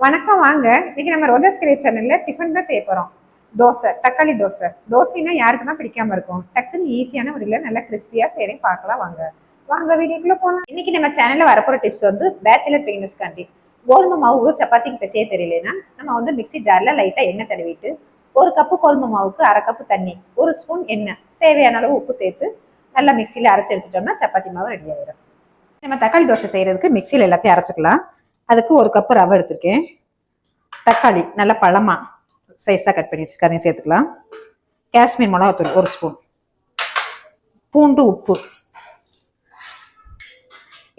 வணக்கம், வாங்க. இன்னைக்கு நம்ம ரோஜாஸ் கிரியேட் சேனல்ல டிஃபன் தான் செய்ய போறோம். தோசை, தக்காளி தோசை. தோசைன்னா யாருக்கு தான் பிடிக்காம இருக்கும். டக்குன்னு ஈஸியான முறையில நல்லா கிறிஸ்பியா செய்யறேன், பார்க்கலாம் வாங்க. வாங்க வீடியோக்குள்ள போலாம். இன்னைக்கு நம்ம சேனல்ல வரப்போற டிப்ஸ் வந்து பேச்சுலர் பிகினர்ஸ்காண்டி. கோதுமை மாவு சப்பாத்திக்கு செய்ய தெரியலன்னா நம்ம வந்து மிக்ஸி ஜார்ல லைட்டா எண்ணெய் தடவிட்டு 1 கப்பு கோதுமை மாவுக்கு 1/2 கப்பு தண்ணி, 1 ஸ்பூன் எண்ணெய், தேவையான அளவு உப்பு சேர்த்து நல்லா மிக்சியில அரைச்சு எடுத்துட்டோம்னா சப்பாத்தி மாவு ரெடி ஆயிடும். நம்ம தக்காளி தோசை செய்யறதுக்கு மிக்சியில எல்லாத்தையும் அரைச்சிக்கலாம். அதுக்கு 1 கப்பு ரவை எடுத்திருக்கேன். தக்காளி நல்லா பழமா சைஸா கட் பண்ணி வச்சுக்க, அதையும் சேர்த்துக்கலாம். காஷ்மீர் மிளகாத்தூள் 1 ஸ்பூன், பூண்டு, உப்பு,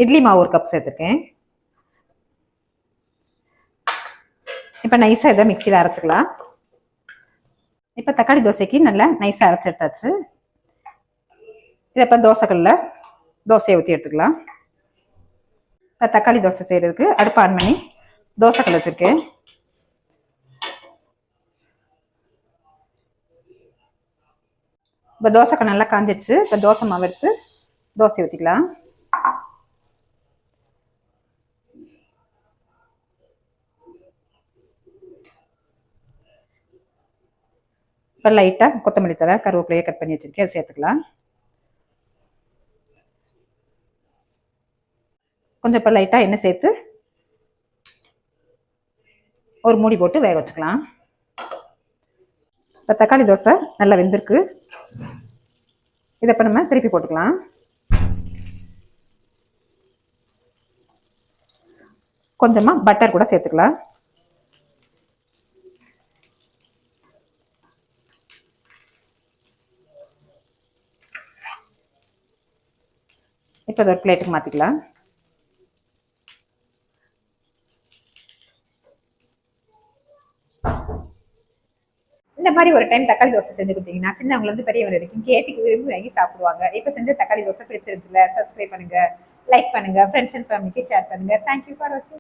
இட்லி மாவு 1 கப் சேர்த்துருக்கேன். இப்ப நைஸா இதை மிக்சியில அரைச்சிக்கலாம். இப்ப தக்காளி தோசைக்கு நல்லா நைஸா அரைச்சி எடுத்தாச்சு. இதை இப்ப தோசைக்கல்ல தோசையை ஊற்றி எடுத்துக்கலாம். தக்காளி தோசை செய்யறதுக்கு அடுப்பு ஆன் பண்ணி தோசைக்கல் வச்சிருக்கேன். இப்போ தோசைக்கல் நல்லா காஞ்சிடுச்சு. இப்போ தோசை மாவு எடுத்து தோசை ஊற்றிக்கலாம். இப்போ லைட்டாக கொத்தமல்லி தழை, கருவேப்பிலையை கட் பண்ணி வச்சிருக்கேன், அதை சேர்த்துக்கலாம். கொஞ்சம் இப்போ லைட்டாக எண்ணெய் சேர்த்து ஒரு மூடி போட்டு வேக வச்சுக்கலாம். இப்போ தக்காளி தோசை நல்லா வெந்திருக்கு. இதை இப்போ நம்ம திருப்பி போட்டுக்கலாம். கொஞ்சமாக பட்டர் கூட சேர்த்துக்கலாம். இப்போ ஒரு பிளேட்டுக்கு மாற்றிக்கலாம். இந்த மாதிரி ஒரு டைம் தக்காளி தோசை செஞ்சு கொடுத்தீங்கன்னா சின்னவங்க இருந்து பெரியவங்க வரைக்கும் கேட்டுக்கு விரும்பி வாங்கி சாப்பிடுவாங்க. இப்போ செஞ்ச தக்காளி தோசை பிடிச்சிருந்துச்சுல, சப்ஸ்கிரைப் பண்ணுங்க, லைக் பண்ணுங்க, ஃப்ரெண்ட்ஸ் அண்ட் ஃபேமிலிக்கு ஷேர் பண்ணுங்க. தேங்க்யூ ஃபார் வாட்சிங்.